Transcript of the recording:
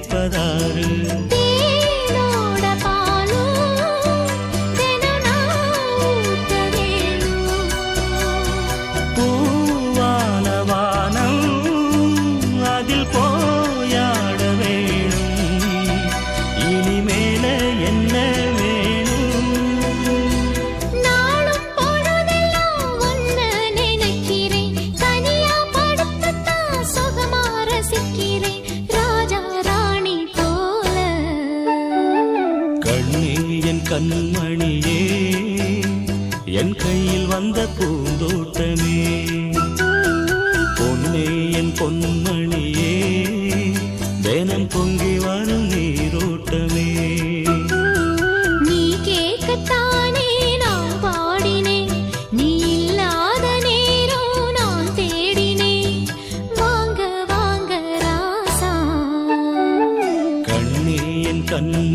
கேட்பதாறு கண்மணியே என் கையில் வந்த பூந்தோட்டமே பொன்னே என் பொன்மணியே தினம் பொங்கி வரும் நீரோட்டமே நீ கேட்கத்தானே நான் பாடினேன் நீ இல்லாத நேரம் நான் தேடினேன் வாங்க வாங்க ராசா கண்ணே என் கண்மணி